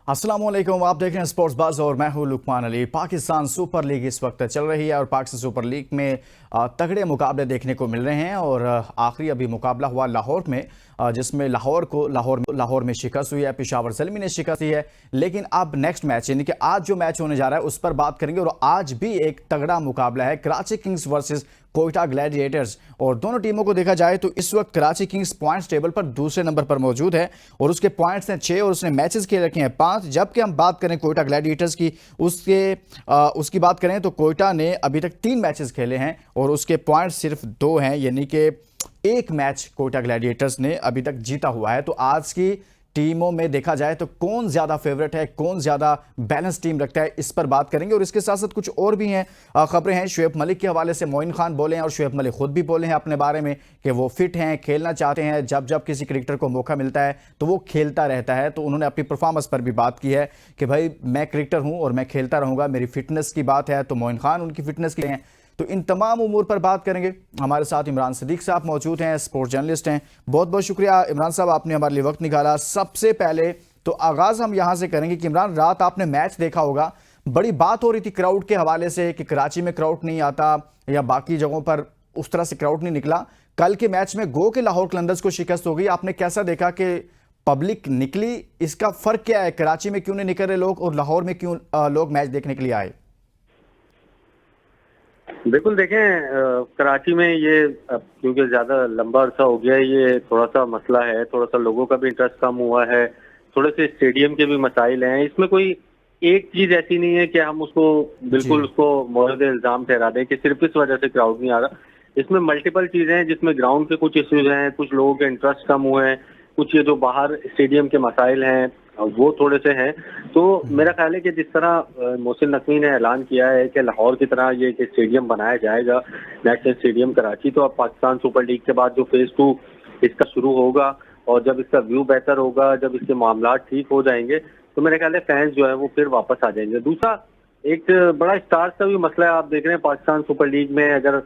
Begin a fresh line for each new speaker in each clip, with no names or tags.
अस्सलाम वालेकुम, आप देख रहे हैं स्पोर्ट्स बज़ और मैं हूं लुकमान अली। पाकिस्तान सुपर लीग इस वक्त चल रही है और पाकिस्तान सुपर लीग में तगड़े मुकाबले देखने को मिल रहे हैं। और आखिरी अभी मुकाबला हुआ लाहौर में, जिसमें लाहौर में शिकस्त हुई है, पेशावर ज़ल्मी ने शिकस्त दी है। लेकिन अब नेक्स्ट मैच यानी कि आज जो मैच होने जा रहा है उस पर बात करेंगे। और आज भी एक तगड़ा मुकाबला है, Karachi Kings versus Quetta Gladiators. और दोनों टीमों को देखा जाए तो इस वक्त कराची किंग्स पॉइंट्स टेबल पर दूसरे नंबर पर मौजूद है और उसके पॉइंट्स हैं 6 और उसने मैचेस खेल रखे हैं 5। जबकि हम बात करें कोयटा ग्लैडिएटर्स की, उसकी बात करें तो कोयटा ने अभी तक 3 मैचेस खेले हैं और उसके पॉइंट्स सिर्फ 2 हैं, यानी कि एक मैच कोयटा ग्लैडिएटर्स ने अभी तक जीता हुआ है। तो आज की टीमों में देखा जाए तो कौन ज्यादा फेवरेट है, कौन ज्यादा बैलेंस टीम रखता है, इस पर बात करेंगे। और इसके साथ साथ कुछ और भी हैं खबरें हैं शुएब मलिक के हवाले से। मोइन खान बोले हैं और शुएब मलिक खुद भी बोले हैं अपने बारे में कि वो फिट हैं, खेलना चाहते हैं। जब जब किसी क्रिकेटर को मौका मिलता है तो वो खेलता रहता है। तो उन्होंने अपनी परफॉर्मेंस पर भी बात की है कि भाई मैं क्रिकेटर हूं और मैं खेलता रहूंगा, मेरी फिटनेस की बात है। तो मोइन खान उनकी फिटनेस की हैं। तो इन तमाम उमूर पर बात करेंगे। हमारे साथ इमरान सदीक साहब मौजूद हैं, स्पोर्ट्स जर्नलिस्ट हैं। बहुत बहुत शुक्रिया इमरान साहब, आपने हमारे लिए वक्त निकाला। सबसे पहले तो आगाज़ हम यहाँ से करेंगे कि इमरान, रात आपने मैच देखा होगा, बड़ी बात हो रही थी क्राउड के हवाले से कि कराची में क्राउड नहीं आता या बाकी जगहों पर उस तरह से क्राउड नहीं निकला। कल के मैच में गो के लाहौर कलंदर्स को शिकस्त हो गई। आपने कैसा देखा कि पब्लिक निकली? इसका फ़र्क क्या है, कराची में क्यों नहीं निकल रहे लोग और लाहौर में क्यों लोग मैच देखने के लिए आए?
बिल्कुल देखें, कराची में ये क्योंकि ज़्यादा लंबा अरसा हो गया है, ये थोड़ा सा मसला है। थोड़ा सा लोगों का भी इंटरेस्ट कम हुआ है, थोड़े से स्टेडियम के भी मसाइल हैं। इसमें कोई एक चीज़ ऐसी नहीं है कि हम उसको बिल्कुल उसको मौजूद इल्ज़ाम ठहरा दें कि सिर्फ इस वजह से क्राउड नहीं आ रहा। इसमें मल्टीपल चीज़ें हैं, जिसमें ग्राउंड के कुछ इश्यूज हैं, कुछ लोगों के इंटरेस्ट कम हुए हैं, कुछ ये जो बाहर स्टेडियम के मसाइल हैं वो थोड़े से हैं। तो मेरा ख्याल है कि जिस तरह मोहसिन नकवी ने ऐलान किया है कि लाहौर की तरह ये एक स्टेडियम बनाया जाएगा, नेशनल स्टेडियम कराची, तो अब पाकिस्तान सुपर लीग के बाद जो फेज 2 इसका शुरू होगा और जब इसका व्यू बेहतर होगा, जब इसके मामला ठीक हो जाएंगे, तो मेरे ख्याल है फैंस जो है वो फिर वापस आ जाएंगे। दूसरा एक बड़ा स्टार्स का भी मसला है। आप देख रहे हैं पाकिस्तान सुपर लीग में, अगर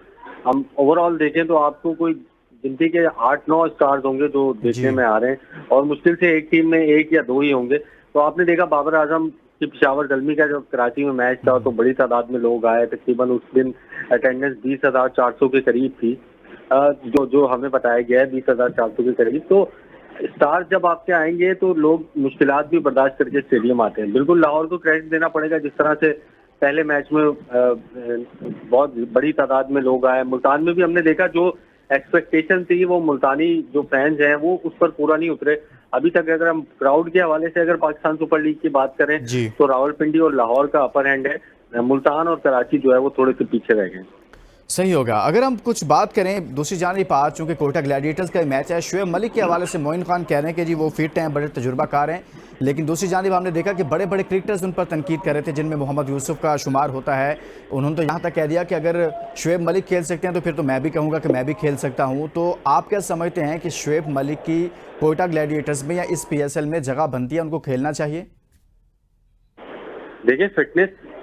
हम ओवरऑल देखें तो आपको कोई गिनती के 8-9 स्टार्स होंगे जो देखने में आ रहे हैं और मुश्किल से एक टीम में 1 या 2 ही होंगे। तो आपने देखा बाबर आजम की पेशावर ज़ल्मी का जब कराची में मैच था तो बड़ी तादाद में लोग आए। तकरीबन उस दिन अटेंडेंस 20,400 के करीब थी, जो हमें बताया गया है 20,400 के करीब। तो स्टार जब आपके आएंगे तो लोग मुश्किलात भी बर्दाश्त करके स्टेडियम आते हैं। बिल्कुल लाहौर को क्रेडिट देना पड़ेगा, जिस तरह से पहले मैच में बहुत बड़ी तादाद में लोग आए। मुल्तान में भी हमने देखा जो एक्सपेक्टेशन थी वो मुल्तानी जो फैंस हैं वो उस पर पूरा नहीं उतरे अभी तक। अगर हम क्राउड के हवाले से अगर पाकिस्तान सुपर लीग की बात करें तो रावलपिंडी और लाहौर का अपर हैंड है, मुल्तान और कराची जो है वो थोड़े से पीछे रह गए।
सही होगा। अगर हम कुछ बात करें दूसरी जानिब पर, चूंकि कोयटा ग्लैडिएटर्स का मैच है, शुएब मलिक के हवाले से मोइन खान कह रहे हैं कि जी वो फिट हैं, बड़े तजुर्बाकार हैं। लेकिन दूसरी जानिब हमने देखा कि बड़े बड़े क्रिकेटर्स उन पर तनकीद कर रहे थे, जिनमें मोहम्मद यूसुफ का शुमार होता है। उन्होंने तो यहाँ तक कह दिया कि अगर शुएब मलिक खेल सकते हैं तो फिर तो मैं भी कहूँगा कि मैं भी खेल सकता हूँ। तो आप क्या समझते हैं कि शुएब मलिक की कोयटा ग्लैडिएटर्स में या इस PSL में जगह बनती है, उनको खेलना चाहिए?
देखिए,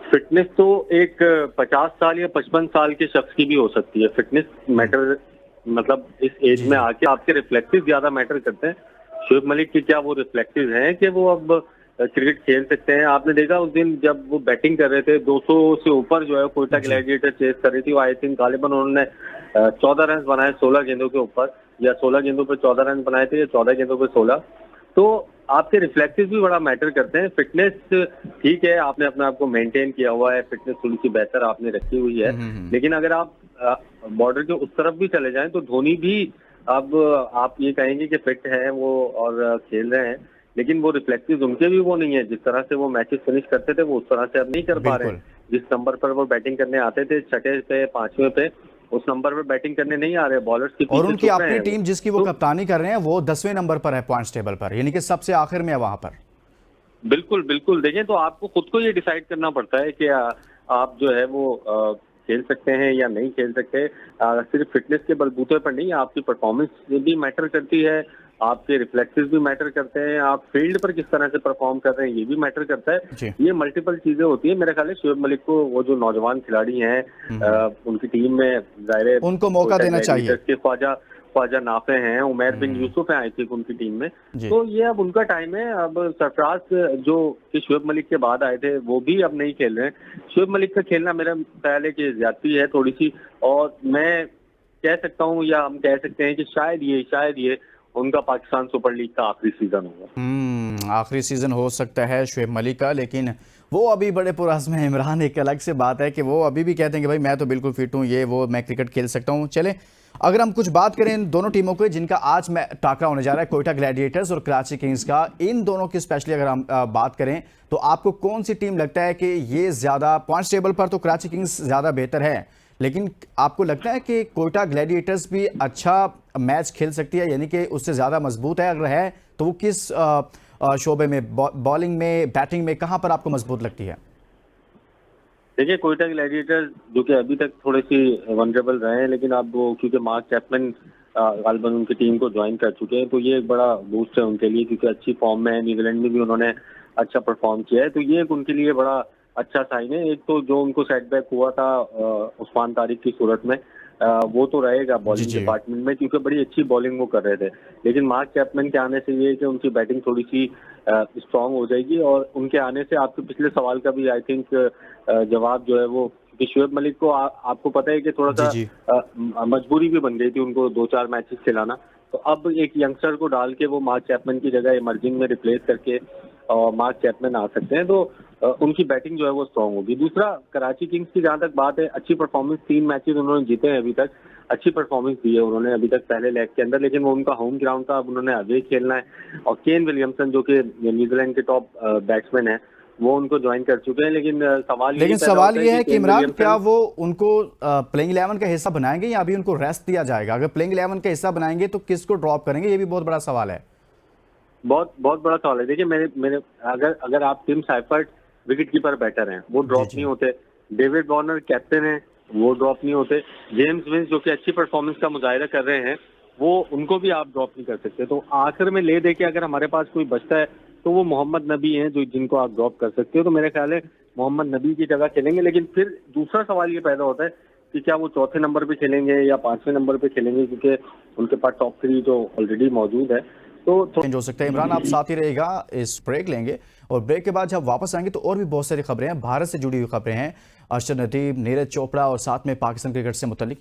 फिटनेस तो एक 50 साल या 55 साल के शख्स की भी हो सकती है। फिटनेस मैटर मतलब इस एज में आके आपके रिफ्लेक्टिव ज्यादा मैटर करते हैं। शुएब मलिक की क्या वो रिफ्लेक्टिव हैं कि वो अब क्रिकेट खेल सकते हैं? आपने देखा उस दिन जब वो बैटिंग कर रहे थे, 200 से ऊपर जो है कोयटा ग्लैडिएटर चेस कर रही थी। वो आई थिंक गालिबन उन्होंने 14 रन बनाए 16 गेंदों के ऊपर, या 16 गेंदों पर 14 रन बनाए थे या 14 गेंदों पर 16। तो आपके रिफ्लेक्सेस भी बड़ा मैटर करते हैं। फिटनेस ठीक है, आपने अपने आप को मेंटेन किया हुआ है, फिटनेस थोड़ी सी बेहतर आपने रखी हुई है। लेकिन अगर आप बॉर्डर के उस तरफ भी चले जाएं तो धोनी भी अब आप ये कहेंगे कि फिट है वो और खेल रहे हैं, लेकिन वो रिफ्लेक्सेस उनके भी वो नहीं है। जिस तरह से वो मैचेस फिनिश करते थे वो उस तरह से अब नहीं कर पा रहे हैं। जिस नंबर पर वो बैटिंग करने आते थे, 6वें पे 5वें पे, उस नंबर पे बैटिंग करने नहीं आ रहे बॉलर्स की।
और उनकी अपनी टीम जिसकी वो कप्तानी कर रहे हैं वो 10वें नंबर पर है पॉइंट्स टेबल पर, यानी कि सबसे आखिर में है वहां पर।
बिल्कुल बिल्कुल। देखें, तो आपको खुद को ये डिसाइड करना पड़ता है कि आप जो है वो खेल सकते हैं या नहीं खेल सकते। सिर्फ फिटनेस के बलबूते पर नहीं, आपकी परफॉर्मेंस भी मैटर करती है, आपके रिफ्लेक्सेस भी मैटर करते हैं, आप फील्ड पर किस तरह से परफॉर्म कर रहे हैं ये भी मैटर करता है। ये मल्टीपल चीजें होती है। मेरे ख्याल है शुएब मलिक को वो जो नौजवान खिलाड़ी हैं उनकी टीम में जाहिर
उनको मौका देना चाहिए।
ख्वाजा नाफे हैं, उमैर बिन यूसुफ है आई थिंक उनकी टीम में।
जी।
तो ये अब उनका टाइम है। अब सरफराज जो कि शुएब मलिक के बाद आए थे वो भी अब नहीं खेल रहे हैं। शुएब मलिक का खेलना मेरा ख्याल है कि ज्यादती है थोड़ी सी, और मैं कह सकता हूँ या हम कह सकते हैं कि शायद ये उनका पाकिस्तान सुपर लीग का आखिरी सीजन होगा।
आखिरी सीजन हो सकता है शुएब मलिक का, लेकिन वो अभी बड़े पुरअज़्म हैं। इमरान, एक अलग से बात है कि वो अभी भी कहते हैं कि भाई मैं तो बिल्कुल फिट हूँ, ये वो, मैं क्रिकेट खेल सकता हूँ। चले, अगर हम कुछ बात करें इन दोनों टीमों के जिनका आज टाकरा होने जा रहा है, कोयटा ग्लैडिएटर्स और कराची किंग्स का, इन दोनों की स्पेशली अगर हम बात करें तो आपको कौन सी टीम लगता है कि ये ज़्यादा पॉइंट्स टेबल पर तो कराची किंग्स ज़्यादा बेहतर है, लेकिन आपको लगता है कि कोयटा ग्लैडिएटर्स भी अच्छा मैच खेल सकती है, यानी कि उससे ज़्यादा मजबूत है? अगर है तो वो किस शोबे में, बॉलिंग में, बैटिंग में, कहाँ पर आपको मजबूत लगती है?
देखिए, कोयटा ग्लैडिएटर्स जो कि अभी तक थोड़े सी वनरेबल रहे हैं, लेकिन अब वो क्योंकि मार्क चैपमैन गालिबन उनकी टीम को ज्वाइन कर चुके हैं, तो ये एक बड़ा बूस्ट है उनके लिए, क्योंकि अच्छी फॉर्म में है। न्यूजीलैंड में भी उन्होंने अच्छा परफॉर्म किया है, तो ये एक उनके लिए बड़ा अच्छा साइन है। एक तो जो उनको सेटबैक हुआ था उस्मान तारिक की सूरत में, वो तो रहेगा बॉलिंग डिपार्टमेंट में, क्योंकि बड़ी अच्छी बॉलिंग वो कर रहे थे। लेकिन मार्क चैपमैन के आने से ये है कि उनकी बैटिंग थोड़ी सी स्ट्रांग हो जाएगी, और उनके आने से आपके पिछले सवाल का भी आई थिंक जवाब जो है वो, कि शुएब मलिक को आपको पता है कि थोड़ा सा मजबूरी भी बन गई थी उनको 2-4 मैचेस खिलाना। तो अब एक यंगस्टर को डाल के वो मार्क चैपमैन की जगह इमर्जिंग में रिप्लेस करके और मार्क चैपमैन आ सकते हैं, तो उनकी बैटिंग जो है वो स्ट्रांग होगी। दूसरा, कराची किंग्स की जहां तक बात है, अच्छी परफॉर्मेंस, 3 मैचेस उन्होंने जीते हैं अभी तक, अच्छी परफॉर्मेंस दी है उन्होंने अभी तक पहले लेग के अंदर, लेकिन वो उनका होम ग्राउंड था, अब उन्होंने अवे खेलना है। और केन विलियमसन जो कि न्यूजीलैंड के टॉप बैट्समैन है, वो उनको ज्वाइन कर चुके हैं। लेकिन सवाल
ये है कि इमरान, क्या वो उनको प्लेइंग 11 का हिस्सा बनाएंगे या अभी उनको रेस्ट दिया जाएगा? अगर प्लेइंग 11 का हिस्सा बनाएंगे तो किसको ड्रॉप करेंगे, ये भी बहुत बड़ा सवाल है।
बहुत बड़ा सवाल है। देखिए, मेरे अगर आप Tim Seifert wicket keeper batter हैं, वो ड्रॉप नहीं होते। डेविड वार्नर कैप्टन है, वो ड्रॉप नहीं होते। जेम्स विंस जो कि अच्छी परफॉर्मेंस का मुजाहिरा कर रहे हैं, वो उनको भी आप ड्रॉप नहीं कर सकते। तो आखिर में ले दे के अगर हमारे पास कोई बचता है तो वो मोहम्मद नबी हैं, जो जिनको आप ड्रॉप कर सकते हो। तो मेरे ख्याल है मोहम्मद नबी की जगह खेलेंगे। लेकिन फिर दूसरा सवाल ये पैदा होता है कि क्या वो चौथे नंबर पे खेलेंगे या 5वें नंबर पे खेलेंगे, क्योंकि उनके पास टॉप 3 तो ऑलरेडी मौजूद है। तो
चेंज हो सकता है। इमरान, आप साथ ही रहेगा, इस ब्रेक लेंगे और ब्रेक के बाद जब वापस आएंगे तो और भी बहुत सारी खबरें हैं, भारत से जुड़ी हुई खबरें हैं, अरशद नदीम, नीरज चोपड़ा और साथ में पाकिस्तान क्रिकेट से मुतल्लिक।